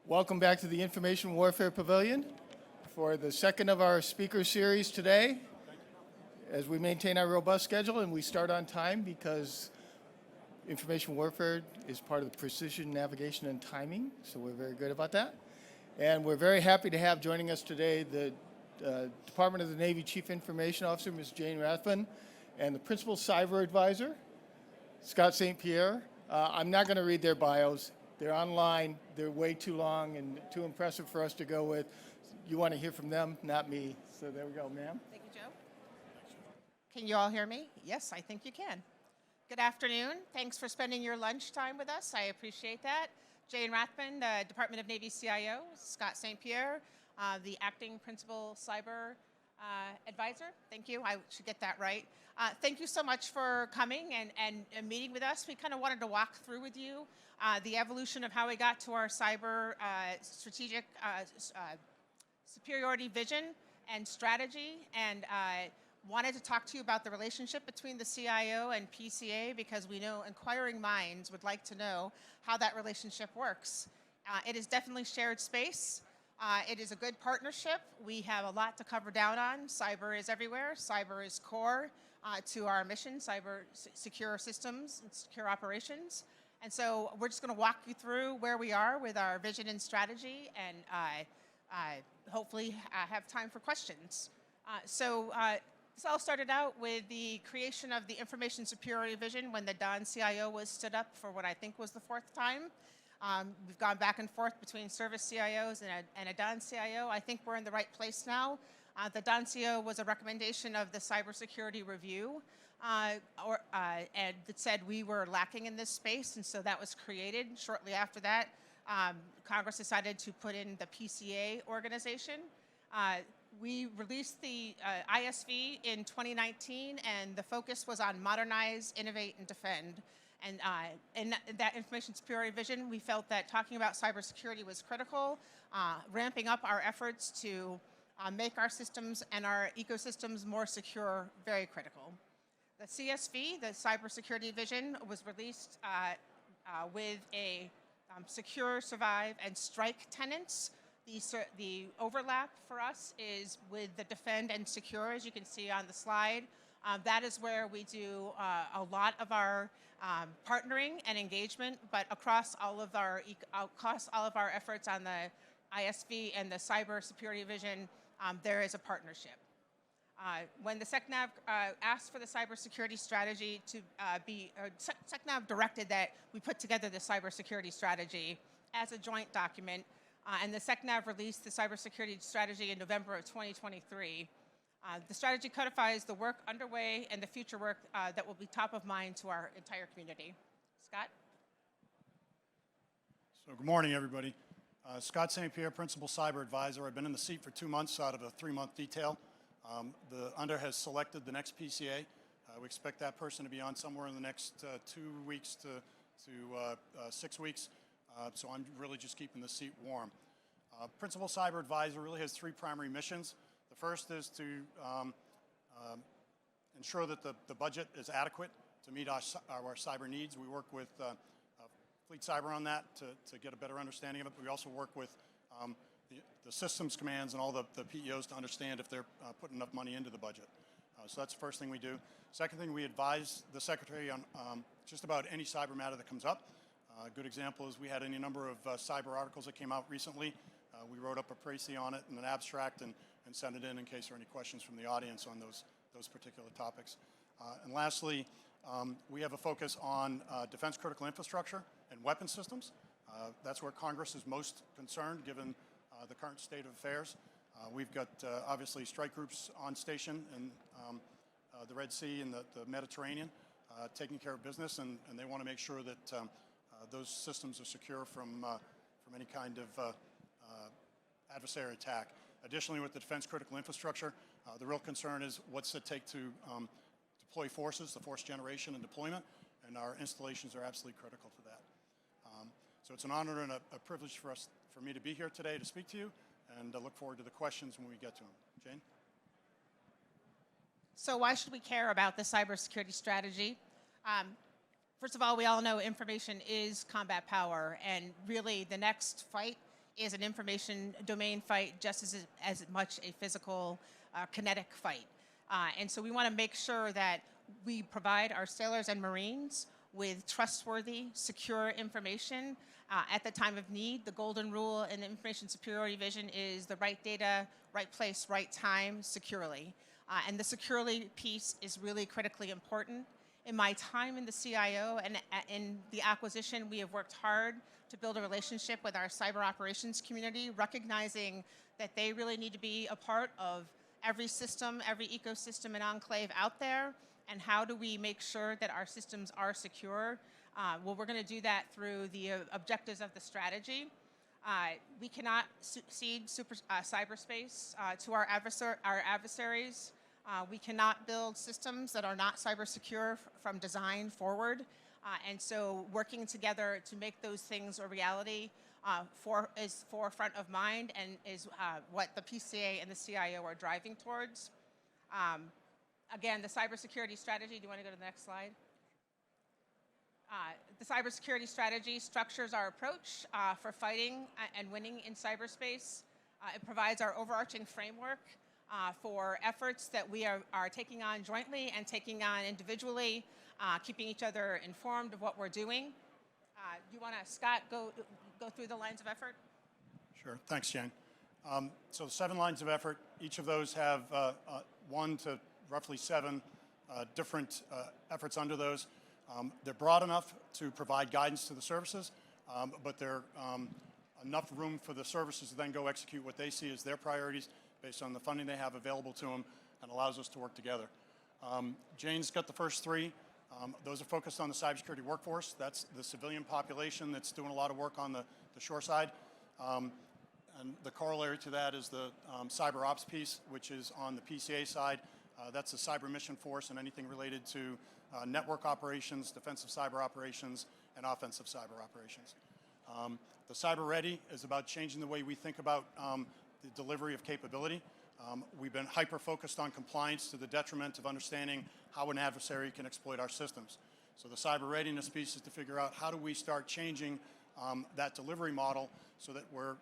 Welcome back to the Information Warfare Pavilion for the second of our speaker series today. As we maintain our robust schedule and we start on time because information warfare is part of the precision navigation and timing, so we're very good about that. And we're very happy to have joining us today the Department of the Navy Chief Information Officer, Ms. Jane Rathbun, and the Principal Cyber Advisor, Scott St. Pierre. I'm not going to read their bios. They're online. They're way too long and too impressive for us to go with. You want to hear from them, not me. So there we go, ma'am. Thank you, Joe. Can you all hear me? Yes, I think you can. Good afternoon. Thanks for spending your lunchtime with us. I appreciate that. Jane Rathbun, the Department of Navy CIO, Scott St. Pierre, the Acting Principal Cyber Advisor. Thank you. I should get that right. Thank you so much for coming and meeting with us. We kind of wanted to walk through with you the evolution of how we got to our cyber strategic superiority vision and strategy, and wanted to talk to you about the relationship between the CIO and PCA, because we know inquiring minds would like to know how that relationship works. It is definitely shared space. It is a good partnership. We have a lot to cover down on. Cyber is everywhere. Cyber is core to our mission, cyber secure systems and secure operations. And so we're just going to walk you through where we are with our vision and strategy, and hopefully have time for questions. This all started out with the creation of the Information Superiority Vision when the Don CIO was stood up for what I think was the fourth time. We've gone back and forth between service CIOs and a Don CIO. I think we're in the right place now. The Don CIO was a recommendation of the Cybersecurity Review, and that said we were lacking in this space, and so that was created. Shortly after that, Congress decided to put in the PCA organization. We released the ISV in 2019, and the focus was on modernize, innovate, and defend. And in that information superiority vision, we felt that talking about cybersecurity was critical, ramping up our efforts to make our systems and our ecosystems more secure, very critical. The CSV, the cybersecurity vision, was released with a secure, survive, and strike tenets. The overlap for us is with the defend and secure, as you can see on the slide. That is where we do a lot of our partnering and engagement, but across all of our efforts on the ISV and the cyber security vision, there is a partnership. When the SecNav asked for the cybersecurity strategy to SecNav directed that we put together the cybersecurity strategy as a joint document, and the SecNav released the cybersecurity strategy in November of 2023. The strategy codifies the work underway and the future work that will be top of mind to our entire community. Scott? So good morning, everybody. Scott St. Pierre, Principal Cyber Advisor. I've been in the seat for 2 months out of a 3-month detail. The UNDER has selected the next PCA. We expect that person to be on somewhere in the next 2 weeks to 6 weeks. So I'm really just keeping the seat warm. Principal Cyber Advisor really has 3 primary missions. The first is to ensure that the budget is adequate to meet our cyber needs. We work with Fleet Cyber on that to get a better understanding of it. We also work with the systems commands and all the PEOs to understand if they're putting enough money into the budget. So that's the first thing we do. Second thing, we advise the Secretary on just about any cyber matter that comes up. A good example is we had any number of cyber articles that came out recently. We wrote up a précis on it in an abstract and sent it in case there are any questions from the audience on those particular topics. And lastly, we have a focus on defense critical infrastructure and weapon systems. That's where Congress is most concerned given the current state of affairs. We've got obviously strike groups on station in the Red Sea and the Mediterranean taking care of business, and they want to make sure that those systems are secure from any kind of adversary attack. Additionally, with the defense critical infrastructure, the real concern is what's it take to deploy forces, the force generation and deployment, and our installations are absolutely critical to that. So it's an honor and a privilege for me to be here today to speak to you, and I look forward to the questions when we get to them. Jane? So why should we care about the cybersecurity strategy? First of all, we all know information is combat power, and really the next fight is an information domain fight just as much a physical kinetic fight. And so we want to make sure that we provide our sailors and Marines with trustworthy, secure information at the time of need. The golden rule in information superiority vision is the right data, right place, right time, securely. And the securely piece is really critically important. In my time in the CIO and in the acquisition, we have worked hard to build a relationship with our cyber operations community, recognizing that they really need to be a part of every system, every ecosystem and enclave out there, and how do we make sure that our systems are secure? Well, we're going to do that through the objectives of the strategy. We cannot cede cyberspace to our adversaries. We cannot build systems that are not cyber secure from design forward. And so working together to make those things a reality is forefront of mind and is what the PCA and the CIO are driving towards. Again, the cybersecurity strategy, do you want to go to the next slide? The cybersecurity strategy structures our approach for fighting and winning in cyberspace. It provides our overarching framework for efforts that we are taking on jointly and taking on individually, keeping each other informed of what we're doing. Do you want to, Scott, go through the lines of effort? Sure. Thanks, Jane. So the 7 lines of effort, each of those have 1 to roughly 7 different efforts under those. They're broad enough to provide guidance to the services, but they're enough room for the services to then go execute what they see as their priorities based on the funding they have available to them, and allows us to work together. Jane's got the first 3. Those are focused on the cybersecurity workforce. That's the civilian population that's doing a lot of work on the shore side. And the corollary to that is the cyber ops piece, which is on the PCA side. That's the cyber mission force and anything related to network operations, defensive cyber operations, and offensive cyber operations. The cyber ready is about changing the way we think about the delivery of capability. We've been hyper-focused on compliance to the detriment of understanding how an adversary can exploit our systems. So the cyber readiness piece is to figure out how do we start changing that delivery model so that we're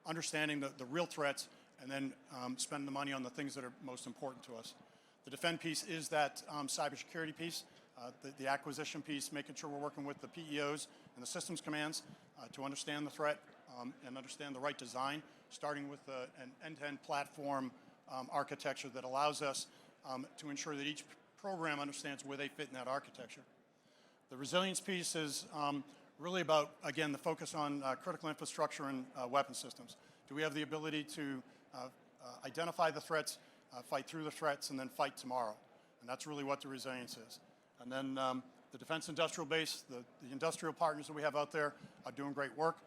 understanding the real threats and then spending the money on the things that are most important to us. The defend piece is that cybersecurity piece, the acquisition piece, making sure we're working with the PEOs and the systems commands to understand the threat and understand the right design, starting with an end-to-end platform architecture that allows us to ensure that each program understands where they fit in that architecture. The resilience piece is really about, again, the focus on critical infrastructure and weapon systems. Do we have the ability to identify the threats, fight through the threats, and then fight tomorrow? And that's really what the resilience is. And then the defense industrial base, the industrial partners that we have out there are doing great work,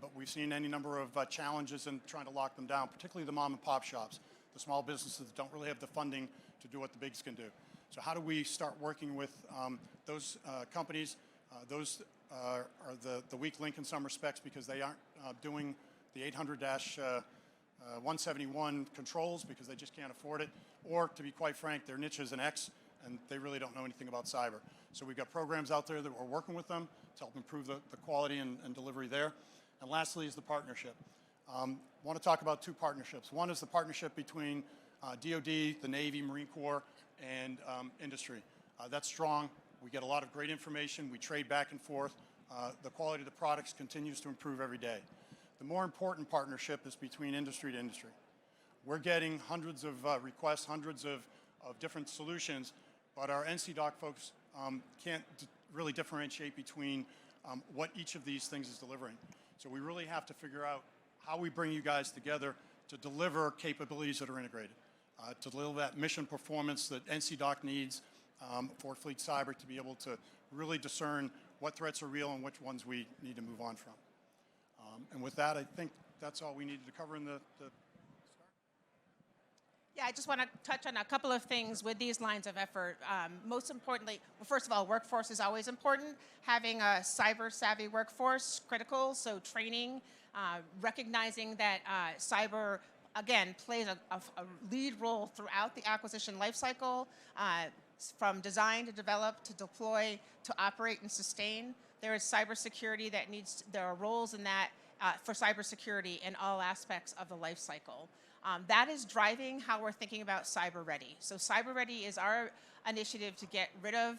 but we've seen any number of challenges in trying to lock them down, particularly the mom and pop shops, the small businesses that don't really have the funding to do what the bigs can do. So how do we start working with those companies? Those are the weak link in some respects because they aren't doing the 800-171 controls because they just can't afford it, or to be quite frank, their niche is an X and they really don't know anything about cyber. So we've got programs out there that we're working with them to help improve the quality and delivery there. And lastly is the partnership. Want to talk about 2 partnerships. One is the partnership between DoD, the Navy, Marine Corps, and industry. That's strong. We get a lot of great information. We trade back and forth. The quality of the products continues to improve every day. The more important partnership is between industry to industry. We're getting hundreds of requests, hundreds of different solutions, but our NCDOC folks can't really differentiate between what each of these things is delivering. So we really have to figure out how we bring you guys together to deliver capabilities that are integrated, to deliver that mission performance that NCDOC needs for Fleet Cyber to be able to really discern what threats are real and which ones we need to move on from. And with that, I think that's all we needed to cover in the start. Yeah, I just want to touch on a couple of things with these lines of effort. Most importantly, well, first of all, workforce is always important. Having a cyber-savvy workforce, critical, so training, recognizing that cyber, again, plays a lead role throughout the acquisition lifecycle, from design to develop to deploy to operate and sustain. There is cybersecurity that there are roles in that for cybersecurity in all aspects of the life cycle. That is driving how we're thinking about Cyber Ready. So Cyber Ready is our initiative to get rid of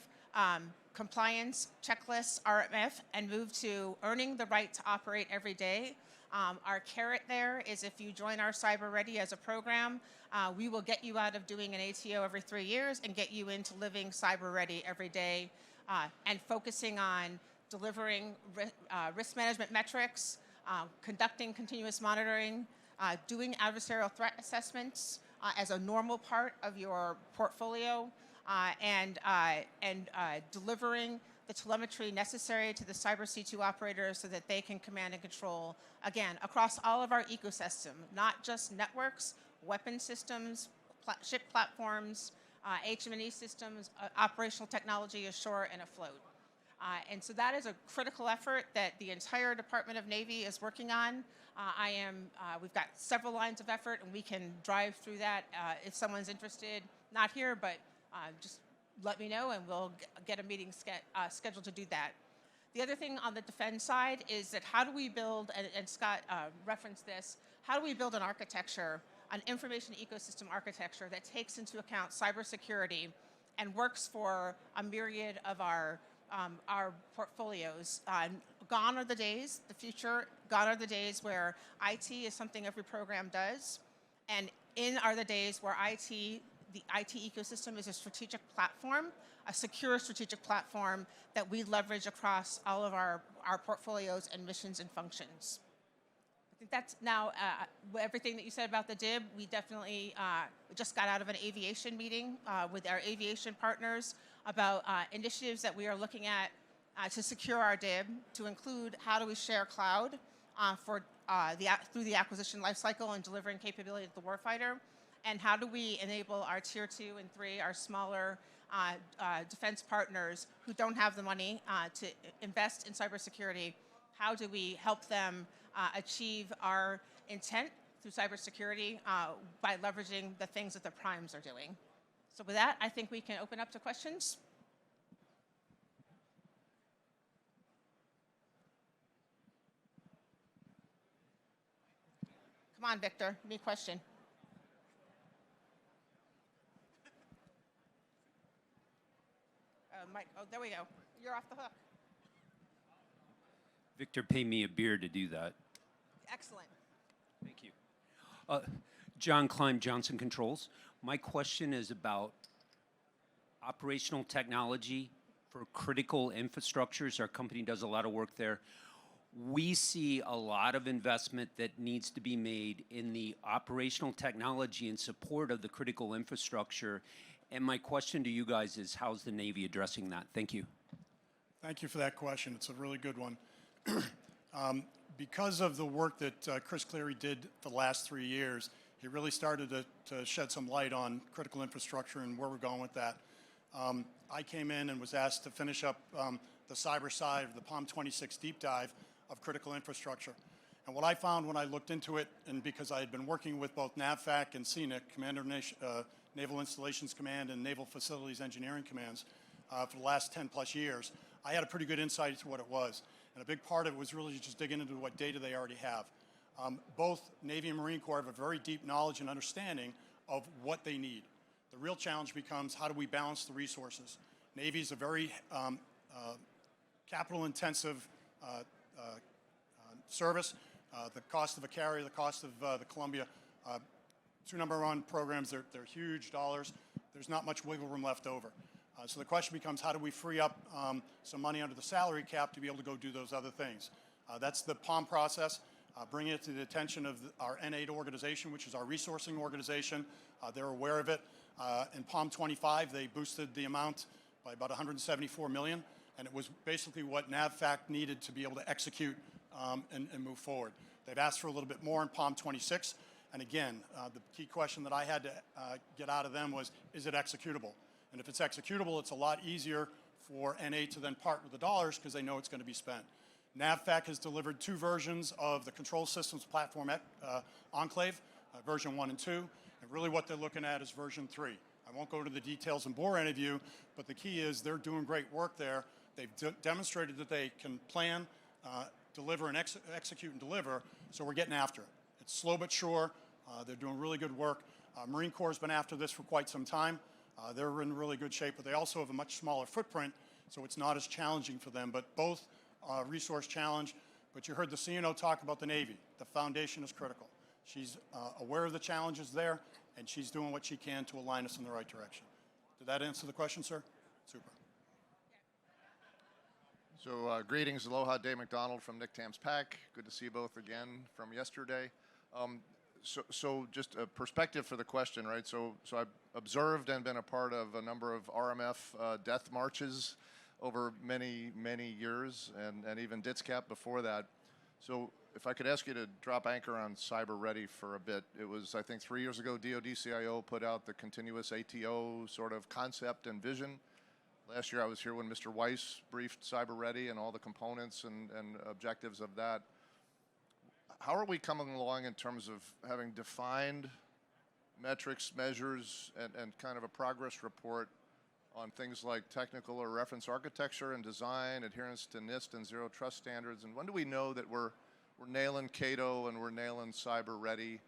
compliance checklists, RMF, and move to earning the right to operate every day. Our carrot there is if you join our Cyber Ready as a program, we will get you out of doing an ATO every 3 years and get you into living Cyber Ready every day and focusing on delivering risk management metrics, conducting continuous monitoring, doing adversarial threat assessments as a normal part of your portfolio, and delivering the telemetry necessary to the Cyber C2 operators so that they can command and control, again, across all of our ecosystem, not just networks, weapon systems, ship platforms, HM&E systems, operational technology ashore and afloat. And so that is a critical effort that the entire Department of Navy is working on. We've got several lines of effort, and we can drive through that if someone's interested. Not here, but just let me know, and we'll get a meeting scheduled to do that. The other thing on the defense side is that how do we build, and Scott referenced this, how do we build an architecture, an information ecosystem architecture that takes into account cybersecurity and works for a myriad of our portfolios. Gone are the days, the future, gone are the days where IT is something every program does, and in are the days where the IT ecosystem is a strategic platform, a secure strategic platform that we leverage across all of our portfolios and missions and functions. I think that's now everything that you said about the DIB. We definitely just got out of an aviation meeting with our aviation partners about initiatives that we are looking at to secure our DIB, to include how do we share cloud through the acquisition lifecycle and delivering capability to the warfighter, and how do we enable our tier 2 and 3, our smaller defense partners who don't have the money to invest in cybersecurity. How do we help them achieve our intent through cybersecurity by leveraging the things that the primes are doing? So with that, I think we can open up to questions. Come on, Victor, give me a question. Mike, oh, there we go. You're off the hook. Victor paid me a beer to do that. Excellent. Thank you. John Klein, Johnson Controls. My question is about operational technology for critical infrastructures. Our company does a lot of work there. We see a lot of investment that needs to be made in the operational technology in support of the critical infrastructure. And my question to you guys is, how's the Navy addressing that? Thank you. Thank you for that question. It's a really good one. Because of the work that Chris Cleary did the last 3 years, he really started to shed some light on critical infrastructure and where we're going with that. I came in and was asked to finish up the cyber side of the POM 26 deep dive of critical infrastructure. And what I found when I looked into it, and because I had been working with both NAVFAC and CNIC, Commander Naval Installations Command and Naval Facilities Engineering Commands, for the last 10 plus years, I had a pretty good insight into what it was. And a big part of it was really just digging into what data they already have. Both Navy and Marine Corps have a very deep knowledge and understanding of what they need. The real challenge becomes, how do we balance the resources? Navy is a very capital-intensive service. The cost of a carrier, the cost of the Columbia, 2 number 1 programs, they're huge dollars. There's not much wiggle room left over. So the question becomes, how do we free up some money under the salary cap to be able to go do those other things? That's the POM process, bringing it to the attention of our N8 organization, which is our resourcing organization. They're aware of it. In POM 25, they boosted the amount by about $174 million, and it was basically what NAVFAC needed to be able to execute and move forward. They've asked for a little bit more in POM 26, and again, the key question that I had to get out of them was, is it executable? And if it's executable, it's a lot easier for N8 to then part with the dollars because they know it's going to be spent. NAVFAC has delivered 2 versions of the control systems platform Enclave, version 1 and 2. And really what they're looking at is version 3. I won't go into the details and bore any of you, but the key is they're doing great work there. They've demonstrated that they can plan deliver and execute and deliver, so we're getting after it. It's slow but sure. They're doing really good work. Marine Corps has been after this for quite some time. They're in really good shape, but they also have a much smaller footprint, so it's not as challenging for them. But both resource challenge, but you heard the CNO talk about the Navy. The foundation is critical. She's aware of the challenges there, and she's doing what she can to align us in the right direction. Did that answer the question, sir? Super. So greetings, aloha, Dave McDonald from Nick Tam's PAC. Good to see you both again from yesterday. So just a perspective for the question, right? So I've observed and been a part of a number of RMF death marches over many, many years, and even DITSCAP before that. So if I could ask you to drop anchor on cyber ready for a bit. It was, I think, 3 years ago, DoD CIO put out the continuous ATO sort of concept and vision. Last year I was here when Mr. Weiss briefed cyber ready and all the components and objectives of that. How are we coming along in terms of having defined metrics, measures, and kind of a progress report on things like technical or reference architecture and design, adherence to NIST and zero trust standards? And when do we know that we're nailing CATO and we're nailing cyber ready?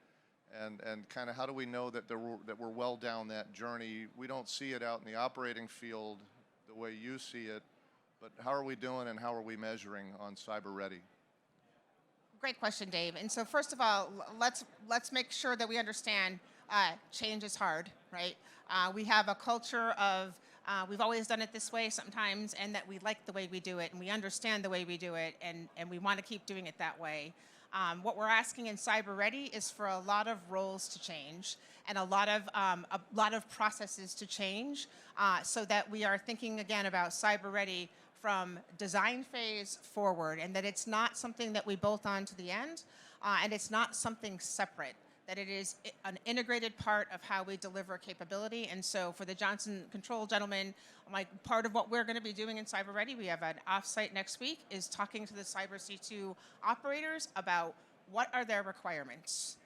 And kind of how do we know that we're well down that journey? We don't see it out in the operating field the way you see it, but how are we doing and how are we measuring on cyber ready? Great question, Dave. And so first of all, let's make sure that we understand change is hard, right? We have a culture of we've always done it this way sometimes, and that we like the way we do it, and we understand the way we do it, and we want to keep doing it that way. What we're asking in Cyber Ready is for a lot of roles to change and a lot of processes to change, so that we are thinking again about Cyber Ready from design phase forward, and that it's not something that we bolt on to the end, and it's not something separate, that it is an integrated part of how we deliver capability. And so for the Johnson Control gentlemen, like part of what we're going to be doing in Cyber Ready, we have an offsite next week, is talking to the Cyber C2 operators about what are their requirements,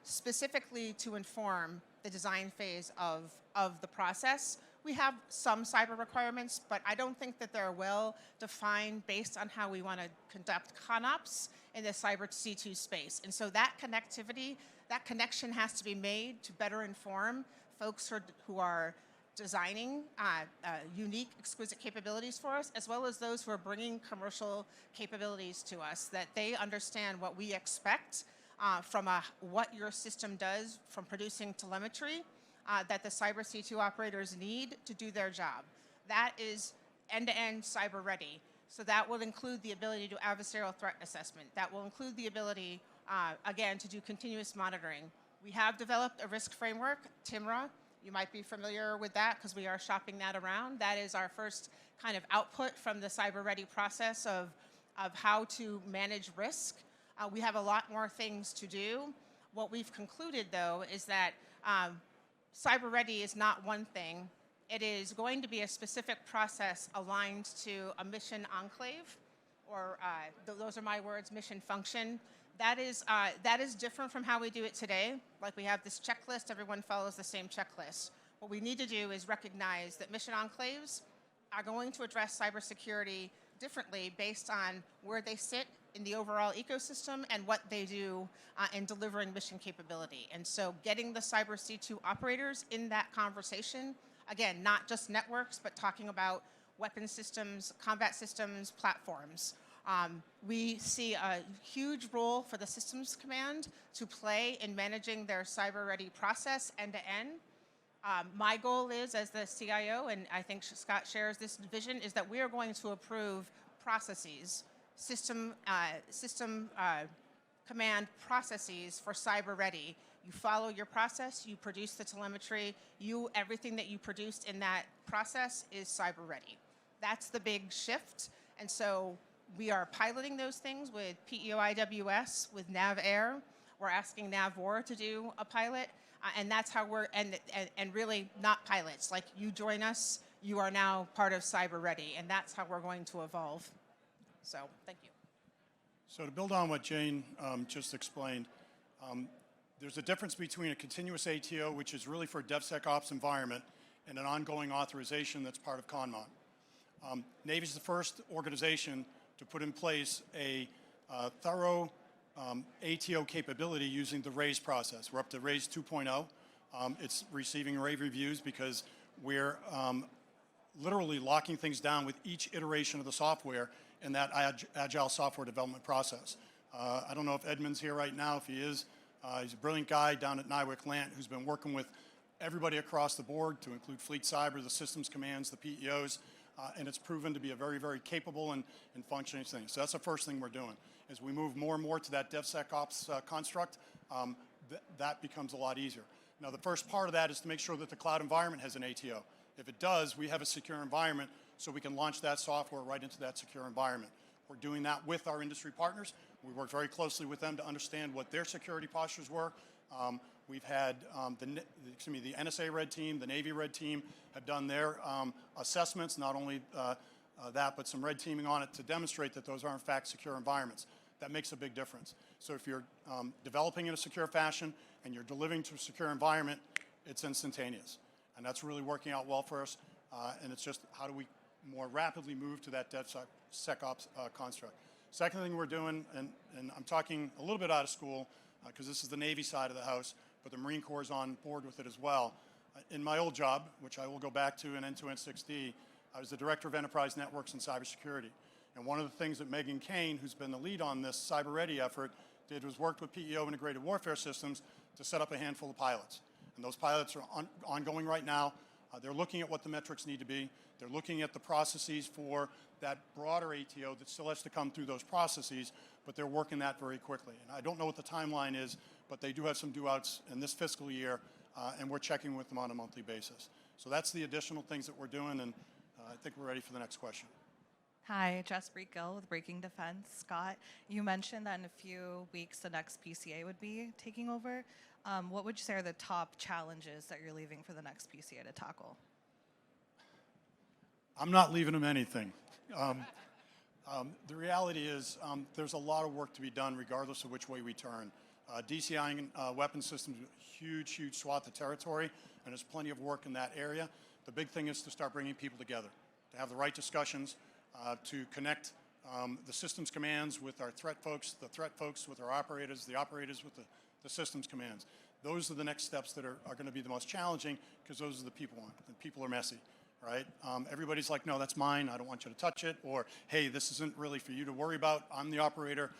specifically to inform the design phase of the process. We have some cyber requirements, but I don't think that they're well defined based on how we want to conduct ConOps in the Cyber C2 space. And so that connectivity, that connection has to be made to better inform folks who are designing unique, exquisite capabilities for us, as well as those who are bringing commercial capabilities to us, that they understand what we expect from what your system does from producing telemetry that the Cyber C2 operators need to do their job. That is end-to-end cyber ready. So that will include the ability to do adversarial threat assessment. That will include the ability, again, to do continuous monitoring. We have developed a risk framework, TIMRA. You might be familiar with that because we are shopping that around. That is our first kind of output from the cyber ready process of how to manage risk. We have a lot more things to do. What we've concluded, though, is that Cyber Ready is not one thing. It is going to be a specific process aligned to a mission enclave, or those are my words, mission function. That is different from how we do it today. Like we have this checklist, everyone follows the same checklist. What we need to do is recognize that mission enclaves are going to address cybersecurity differently based on where they sit in the overall ecosystem and what they do in delivering mission capability. And so getting the Cyber C2 operators in that conversation, again, not just networks, but talking about weapon systems, combat systems, platforms. We see a huge role for the systems command to play in managing their cyber ready process end to end. My goal is, as the CIO, and I think Scott shares this vision, is that we are going to approve processes, system command processes for cyber ready. You follow your process, you produce the telemetry, everything that you produced in that process is cyber ready. That's the big shift. And so we are piloting those things with PEO IWS, with NavAir. We're asking NavWar to do a pilot. And that's how we're, and really not pilots, like you join us, you are now part of Cyber Ready, and that's how we're going to evolve. So, thank you. So to build on what Jane just explained, there's a difference between a continuous ATO, which is really for a DevSecOps environment, and an ongoing authorization that's part of CONMON. Navy's the first organization to put in place a thorough ATO capability using the RAISE process. We're up to RAISE 2.0. It's receiving rave reviews because we're literally locking things down with each iteration of the software in that agile software development process. I don't know if Edmund's here right now. If he is, he's a brilliant guy down at Nywick Lant who's been working with everybody across the board to include Fleet Cyber, the systems commands, the PEOs, and it's proven to be a very, very capable and functioning thing. So that's the first thing we're doing. As we move more and more to that DevSecOps construct, that becomes a lot easier. Now, the first part of that is to make sure that the cloud environment has an ATO. If it does, we have a secure environment so we can launch that software right into that secure environment. We're doing that with our industry partners. We work very closely with them to understand what their security postures were. We've had the NSA Red Team, the Navy Red Team have done their assessments, not only that, but some red teaming on it to demonstrate that those are in fact secure environments. That makes a big difference. So if you're developing in a secure fashion and you're delivering to a secure environment, it's instantaneous. And that's really working out well for us. And it's just how do we more rapidly move to that DevSecOps construct. Second thing we're doing, and I'm talking a little bit out of school because this is the Navy side of the house, but the Marine Corps is on board with it as well. In my old job, which I will go back to in End-to-End 6D, I was the Director of Enterprise Networks and Cybersecurity. And one of the things that Megan Kane, who's been the lead on this Cyber Ready effort, did was worked with PEO Integrated Warfare Systems to set up a handful of pilots. And those pilots are ongoing right now. They're looking at what the metrics need to be. They're looking at the processes for that broader ATO that still has to come through those processes, but they're working that very quickly. And I don't know what the timeline is, but they do have some due-outs in this fiscal year, and we're checking with them on a monthly basis. So that's the additional things that we're doing, and I think we're ready for the next question. Hi, Jaspreet Gill with Breaking Defense. Scott, you mentioned that in a few weeks the next PCA would be taking over. What would you say are the top challenges that you're leaving for the next PCA to tackle? I'm not leaving them anything. The reality is there's a lot of work to be done regardless of which way we turn. DCIing weapon systems, huge, huge swath of territory, and there's plenty of work in that area. The big thing is to start bringing people together, to have the right discussions, to connect the systems commands with our threat folks, the threat folks with our operators, the operators with the systems commands. Those are the next steps that are going to be the most challenging because those are the people on, and people are messy. Right? Everybody's like, no, that's mine. I don't want you to touch it. Or, hey, this isn't really for you to worry about. I'm the operator.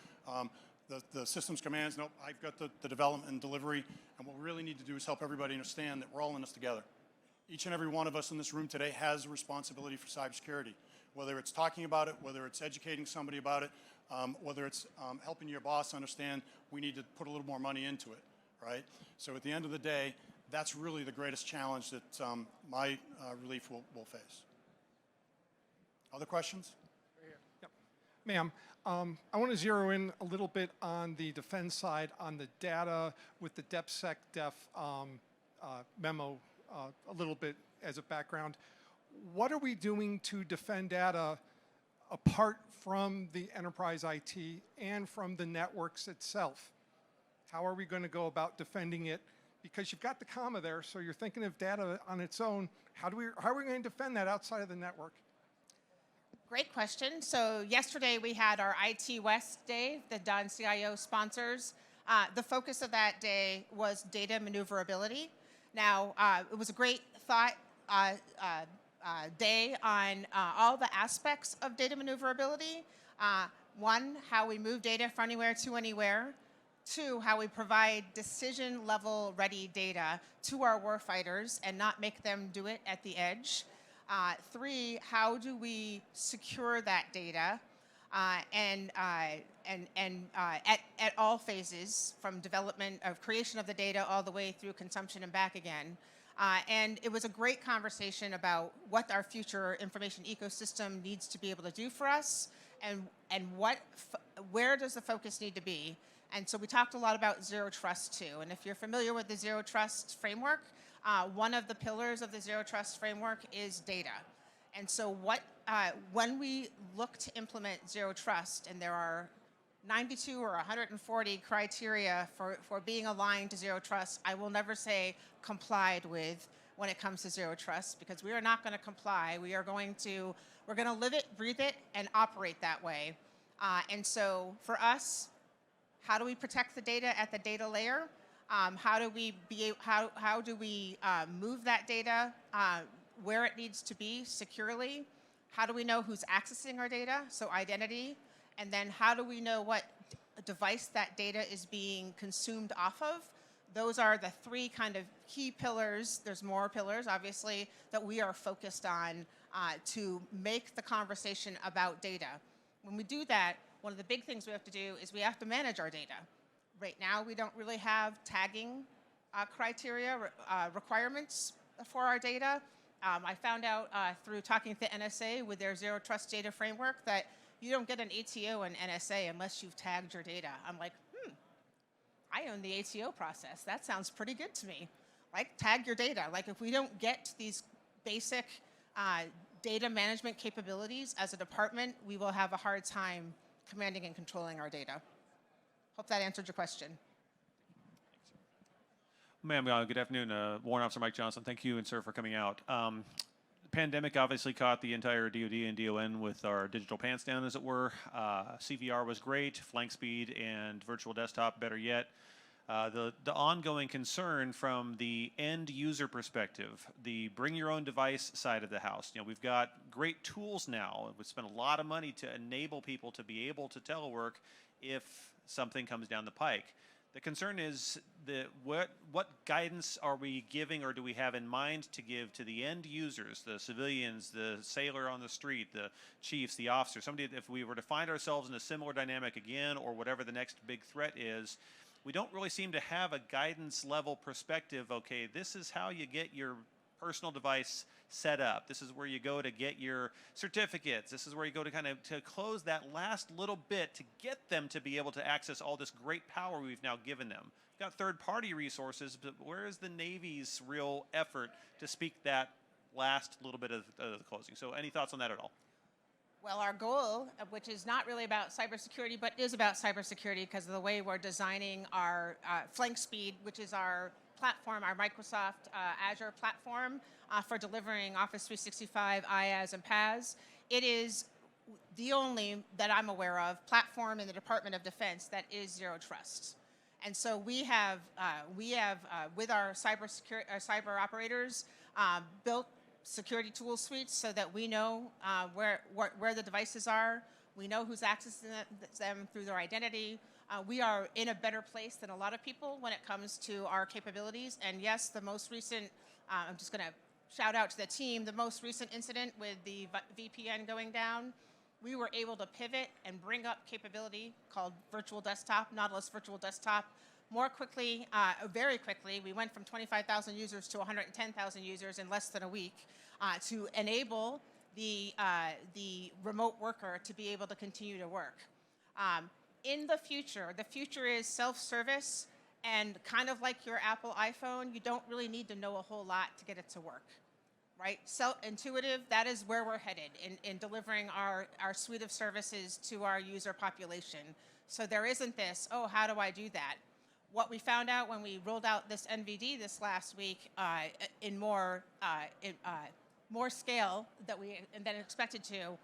The systems commands, nope, I've got the development and delivery. And what we really need to do is help everybody understand that we're all in this together. Each and every one of us in this room today has a responsibility for cybersecurity, whether it's talking about it, whether it's educating somebody about it, whether it's helping your boss understand we need to put a little more money into it, right? So at the end of the day, that's really the greatest challenge that my relief will face. Other questions? Yep. Ma'am, I want to zero in a little bit on the defense side, on the data with the DepSecDef memo, a little bit as a background. What are we doing to defend data apart from the enterprise IT and from the networks itself? How are we going to go about defending it? Because you've got the comma there, so you're thinking of data on its own. How are we going to defend that outside of the network? Great question. So yesterday we had our IT West Day that Don CIO sponsors. The focus of that day was data maneuverability. Now, it was a great thought day on all the aspects of data maneuverability. One, how we move data from anywhere to anywhere. Two, how we provide decision-level ready data to our warfighters and not make them do it at the edge. Three, how do we secure that data at all phases, from development of creation of the data all the way through consumption and back again. And it was a great conversation about what our future information ecosystem needs to be able to do for us, and where does the focus need to be. And so we talked a lot about zero trust too. And if you're familiar with the zero trust framework, one of the pillars of the zero trust framework is data. And so when we look to implement zero trust, and there are 92 or 140 criteria for being aligned to zero trust, I will never say complied with when it comes to zero trust, because we are not going to comply. We're going to live it, breathe it, and operate that way. And so for us, how do we protect the data at the data layer? How do we move that data where it needs to be securely? How do we know who's accessing our data? So identity. And then how do we know what device that data is being consumed off of? Those are the three kind of key pillars. There's more pillars, obviously, that we are focused on to make the conversation about data. When we do that, one of the big things we have to do is we have to manage our data. Right now, we don't really have tagging criteria, requirements for our data. I found out through talking to the NSA with their Zero Trust Data Framework that you don't get an ATO in NSA unless you've tagged your data. I'm like, I own the ATO process. That sounds pretty good to me. Like, tag your data. Like, if we don't get these basic data management capabilities as a department, we will have a hard time commanding and controlling our data. Hope that answered your question. Ma'am, good afternoon. Warrant Officer Mike Johnson. Thank you, and sir, for coming out. The pandemic obviously caught the entire DoD and DON with our digital pants down, as it were. CVR was great, flank speed and virtual desktop, better yet. The ongoing concern from the end user perspective, the bring your own device side of the house. You know, we've got great tools now. We've spent a lot of money to enable people to be able to telework if something comes down the pike. The concern is that what guidance are we giving, or do we have in mind to give to the end users, the civilians, the sailor on the street, the chiefs, the officers, somebody, if we were to find ourselves in a similar dynamic again, or whatever the next big threat is, we don't really seem to have a guidance level perspective. Okay, this is how you get your personal device set up. This is where you go to get your certificates. This is where you go to kind of to close that last little bit to get them to be able to access all this great power we've now given them. We've got third-party resources, but where is the Navy's real effort to speak that last little bit of the closing? So any thoughts on that at all? Well, our goal, which is not really about cybersecurity, but is about cybersecurity because of the way we're designing our Flank Speed, which is our platform, our Microsoft Azure platform for delivering Office 365, IaaS, and PaaS. It is the only, that I'm aware of, platform in the Department of Defense that is zero trust. And so we have with our cyber operators, built security tool suites so that we know where the devices are. We know who's accessing them through their identity. We are in a better place than a lot of people when it comes to our capabilities. And yes, the most recent, I'm just going to shout out to the team, the most recent incident with the VPN going down, we were able to pivot and bring up capability called Virtual Desktop, Nautilus Virtual Desktop, more quickly, very quickly. We went from 25,000 users to 110,000 users in less than a week to enable the remote worker to be able to continue to work. In the future is self-service, and kind of like your Apple iPhone, you don't really need to know a whole lot to get it to work, right? Intuitive, that is where we're headed in delivering our suite of services to our user population. So there isn't this, oh, how do I do that? What we found out when we rolled out this NVD this last week in more scale than expected to,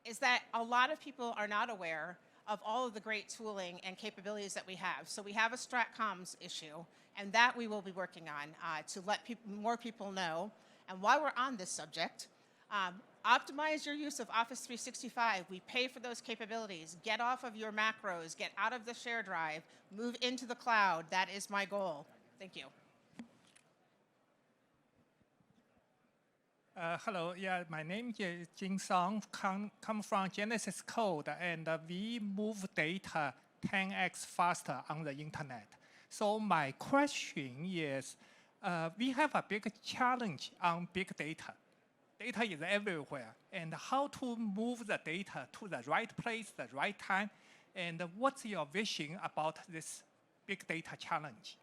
is that a lot of people are not aware of all of the great tooling and capabilities that we have. So we have a StratComs issue, and that we will be working on to let more people know. And while we're on this subject, optimize your use of Office 365. We pay for those capabilities. Get off of your macros, get out of the share drive, move into the cloud. That is my goal. Thank you. Hello, yeah, my name is Jin Song, come from Genesis Code, and we move data 10x faster on the internet. So my question is, we have a big challenge on big data. Data is everywhere, and how to move the data to the right place, the right time, and what's your vision about this big data challenge?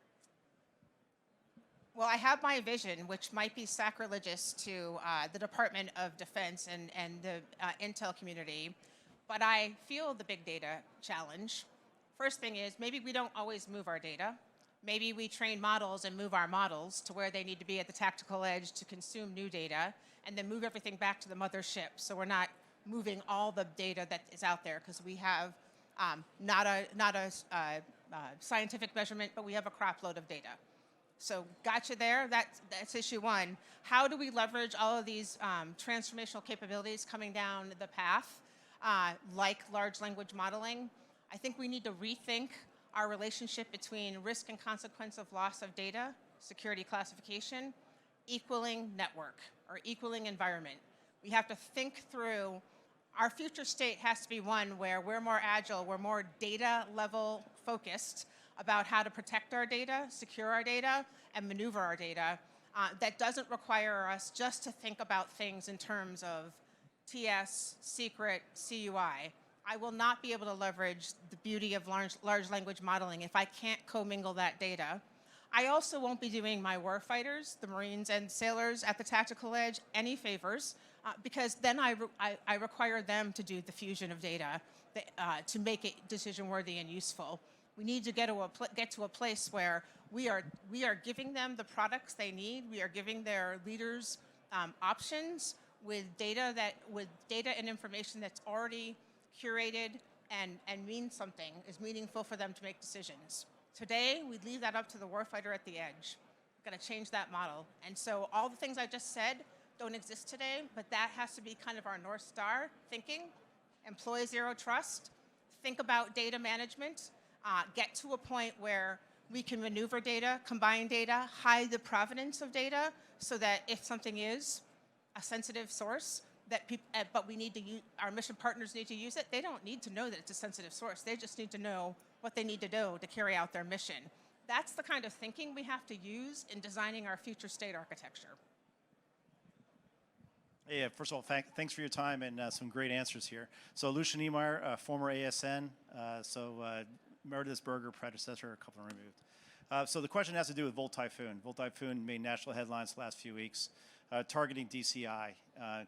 Well, I have my vision, which might be sacrilegious to the Department of Defense and the Intel community, but I feel the big data challenge. First thing is, maybe we don't always move our data. Maybe we train models and move our models to where they need to be at the tactical edge to consume new data, and then move everything back to the mothership, so we're not moving all the data that is out there, because we have not a scientific measurement, but we have a crop load of data. So gotcha there, that's issue one. How do we leverage all of these transformational capabilities coming down the path, like large language modeling? I think we need to rethink our relationship between risk and consequence of loss of data, security classification, equaling network or equaling environment. We have to think through, our future state has to be one where we're more agile, we're more data level focused about how to protect our data, secure our data, and maneuver our data. That doesn't require us just to think about things in terms of TS, secret, CUI. I will not be able to leverage the beauty of large language modeling if I can't commingle that data. I also won't be doing my warfighters, the Marines and sailors at the tactical edge, any favors, because then I require them to do the fusion of data to make it decision worthy and useful. We need to get to a place where we are giving them the products they need. We are giving their leaders options with data and information that's already curated and means something, is meaningful for them to make decisions. Today, we leave that up to the warfighter at the edge. We've got to change that model. And so all the things I just said don't exist today, but that has to be kind of our North Star thinking. Employ zero trust, think about data management, get to a point where we can maneuver data, combine data, hide the provenance of data, so that if something is a sensitive source, but we need to our mission partners need to use it, they don't need to know that it's a sensitive source. They just need to know what they need to do to carry out their mission. That's the kind of thinking we have to use in designing our future state architecture. Yeah, first of all, thanks for your time and some great answers here. So Lucian Niemeyer, former ASN, Meredith Berger, predecessor, a couple removed. So the question has to do with Volt Typhoon. Volt Typhoon made national headlines the last few weeks, targeting DCI,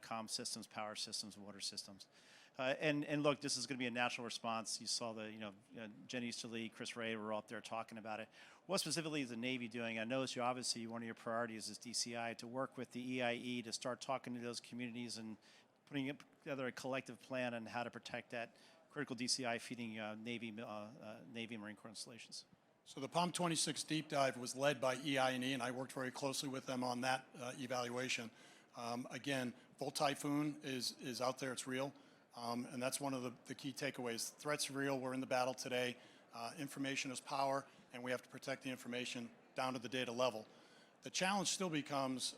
comm systems, power systems, water systems. And look, this is going to be a natural response. You saw Jenny Easterly, Chris Ray were out there talking about it. What specifically is the Navy doing? I noticed obviously one of your priorities is DCI, to work with the EIE to start talking to those communities and putting together a collective plan on how to protect that critical DCI feeding Navy and Marine Corps installations. So the POM 26 deep dive was led by EIE, and I worked very closely with them on that evaluation. Again, Volt Typhoon is out there, it's real. And that's one of the key takeaways. Threats are real, we're in the battle today. Information is power, and we have to protect the information down to the data level. The challenge still becomes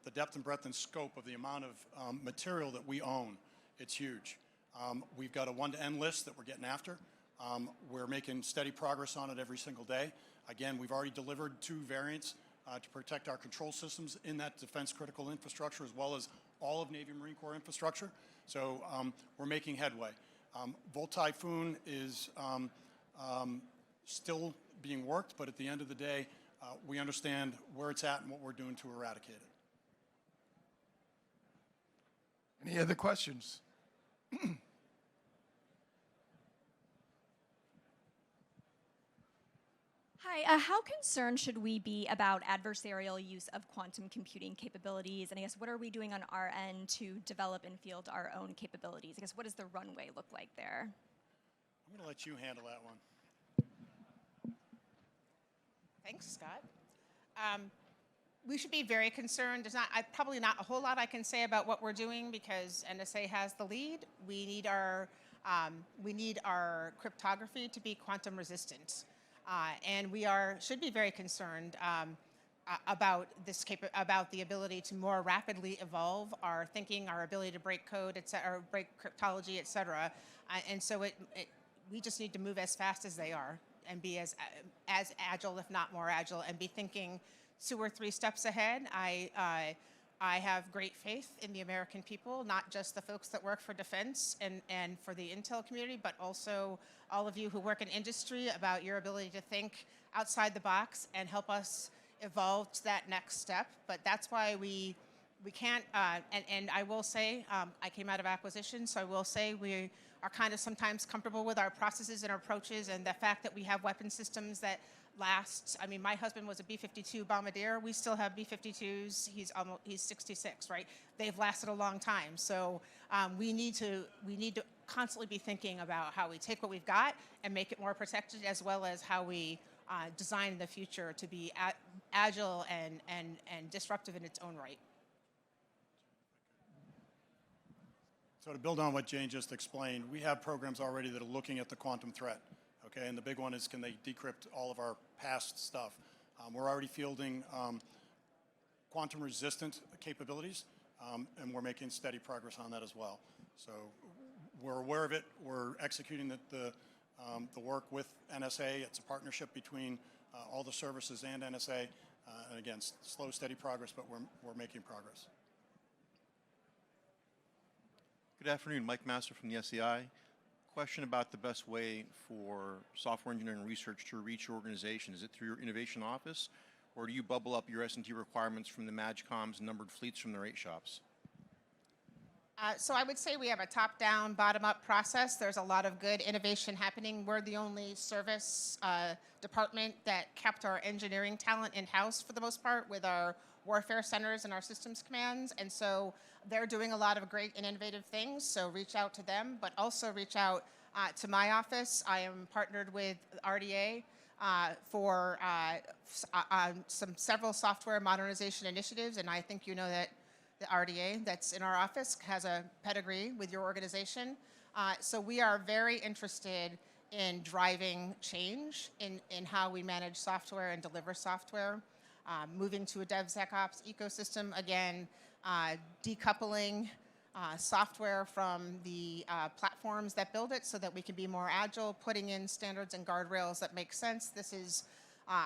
the depth and breadth and scope of the amount of material that we own. It's huge. We've got a one-to-end list that we're getting after. We're making steady progress on it every single day. Again, we've already delivered 2 variants to protect our control systems in that defense critical infrastructure, as well as all of Navy Marine Corps infrastructure. So we're making headway. Volt Typhoon is still being worked, but at the end of the day, we understand where it's at and what we're doing to eradicate it. Any other questions? Hi, how concerned should we be about adversarial use of quantum computing capabilities? And I guess what are we doing on our end to develop and field our own capabilities? I guess what does the runway look like there? I'm going to let you handle that one. Thanks, Scott. We should be very concerned. There's probably not a whole lot I can say about what we're doing because NSA has the lead. We need our cryptography to be quantum resistant. And we should be very concerned about the ability to more rapidly evolve our thinking, our ability to break code, or break cryptology, et cetera. And so we just need to move as fast as they are and be as agile, if not more agile, and be thinking 2 or 3 steps ahead. I have great faith in the American people, not just the folks that work for defense and for the intel community, but also all of you who work in industry, about your ability to think outside the box and help us evolve to that next step. But that's why we can't, and I will say, I came out of acquisition, so I will say we are kind of sometimes comfortable with our processes and our approaches, and the fact that we have weapon systems that last. I mean, my husband was a B-52 bombardier. We still have B-52s. He's 66, right? They've lasted a long time. So we need to constantly be thinking about how we take what we've got and make it more protected, as well as how we design the future to be agile and disruptive in its own right. So to build on what Jane just explained, we have programs already that are looking at the quantum threat. Okay, and the big one is, can they decrypt all of our past stuff? We're already fielding quantum resistant capabilities, and we're making steady progress on that as well. So we're aware of it. We're executing the work with NSA. It's a partnership between all the services and NSA. And again, slow, steady progress, but we're making progress. Good afternoon, Mike Master from the SEI. Question about the best way for software engineering research to reach your organization. Is it through your innovation office, or do you bubble up your S&T requirements from the MAGCOM's numbered fleets from their 8 shops? So I would say we have a top-down, bottom-up process. There's a lot of good innovation happening. We're the only service department that kept our engineering talent in-house for the most part, with our warfare centers and our systems commands. And so they're doing a lot of great and innovative things. So reach out to them, but also reach out to my office. I am partnered with RDA for several software modernization initiatives, and I think you know that the RDA that's in our office has a pedigree with your organization. So we are very interested in driving change in how we manage software and deliver software, moving to a DevSecOps ecosystem, again, decoupling software from the platforms that build it so that we can be more agile, putting in standards and guardrails that make sense. This is,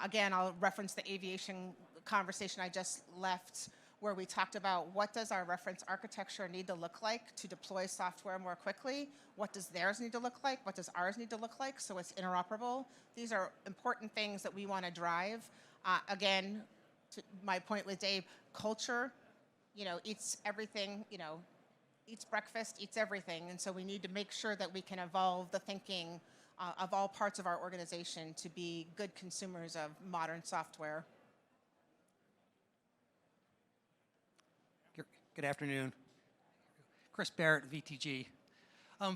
again, I'll reference the aviation conversation I just left, where we talked about what does our reference architecture need to look like to deploy software more quickly? What does theirs need to look like? What does ours need to look like so it's interoperable? These are important things that we want to drive. Again, to my point with Dave, culture, eats everything, eats breakfast, eats everything. And so we need to make sure that we can evolve the thinking of all parts of our organization to be good consumers of modern software. Good afternoon. Chris Barrett, VTG.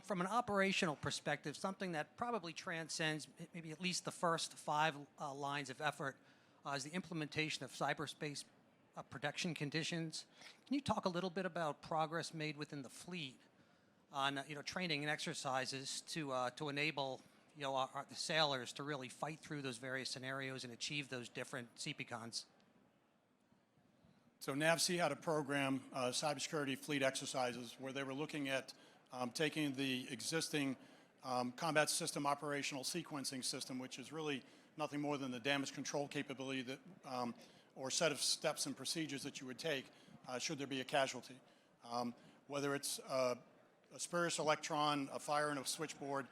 From an operational perspective, something that probably transcends maybe at least the first 5 lines of effort is the implementation of cyberspace protection conditions. Can you talk a little bit about progress made within the fleet on training and exercises to enable the sailors to really fight through those various scenarios and achieve those different CPCONs? So NAVSEA had a program, cybersecurity fleet exercises, where they were looking at taking the existing combat system operational sequencing system, which is really nothing more than the damage control capability that, or set of steps and procedures that you would take should there be a casualty. Whether it's a spurious electron, a fire in a switchboard,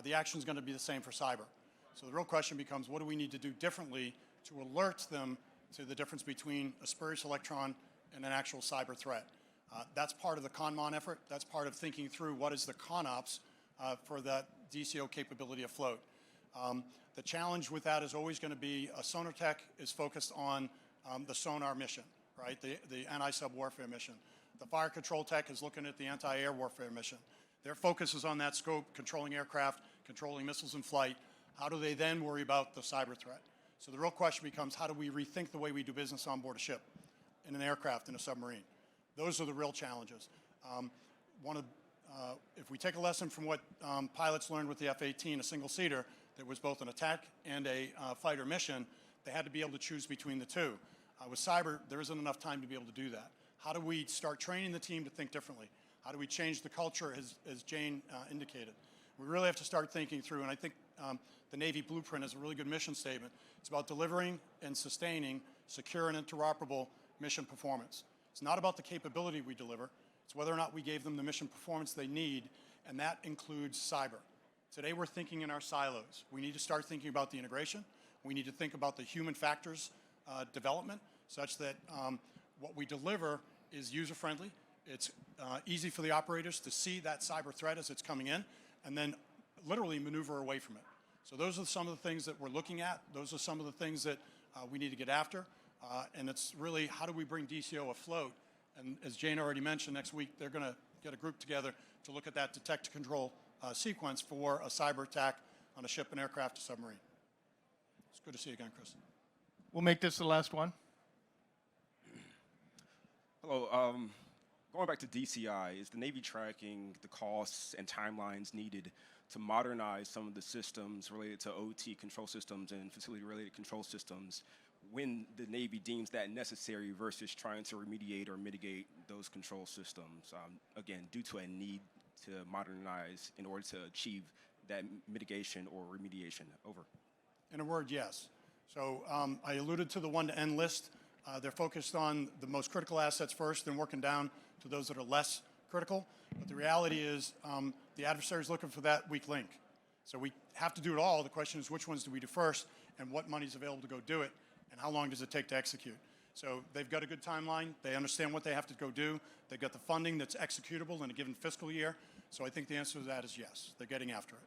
the action is going to be the same for cyber. So the real question becomes, what do we need to do differently to alert them to the difference between a spurious electron and an actual cyber threat? That's part of the ConMon effort. That's part of thinking through what is the ConOps for that DCO capability afloat. The challenge with that is always going to be a sonar tech is focused on the sonar mission, right? The anti-sub warfare mission. The fire control tech is looking at the anti-air warfare mission. Their focus is on that scope, controlling aircraft, controlling missiles in flight. How do they then worry about the cyber threat? So the real question becomes, how do we rethink the way we do business on board a ship, in an aircraft, in a submarine? Those are the real challenges. If we take a lesson from what pilots learned with the F-18, a single-seater, that was both an attack and a fighter mission, they had to be able to choose between the two. With cyber, there isn't enough time to be able to do that. How do we start training the team to think differently? How do we change the culture, as Jane indicated? We really have to start thinking through, and I think the Navy blueprint is a really good mission statement. It's about delivering and sustaining secure and interoperable mission performance. It's not about the capability we deliver. It's whether or not we gave them the mission performance they need, and that includes cyber. Today we're thinking in our silos. We need to start thinking about the integration. We need to think about the human factors development such that what we deliver is user-friendly. It's easy for the operators to see that cyber threat as it's coming in and then literally maneuver away from it. So those are some of the things that we're looking at. Those are some of the things that we need to get after. And it's really how do we bring DCO afloat? And as Jane already mentioned, next week they're going to get a group together to look at that detect to control sequence for a cyber attack on a ship, an aircraft, a submarine. It's good to see you again, Chris. We'll make this the last one. Hello. Going back to DCI, is the Navy tracking the costs and timelines needed to modernize some of the systems related to OT control systems and facility-related control systems when the Navy deems that necessary versus trying to remediate or mitigate those control systems, again, due to a need to modernize in order to achieve that mitigation or remediation? Over. In a word, yes. So I alluded to the one-to-end list. They're focused on the most critical assets first, then working down to those that are less critical. But the reality is the adversary is looking for that weak link. So we have to do it all. The question is which ones do we do first and what money is available to go do it and how long does it take to execute. So they've got a good timeline. They understand what they have to go do. They've got the funding that's executable in a given fiscal year. So I think the answer to that is yes. They're getting after it.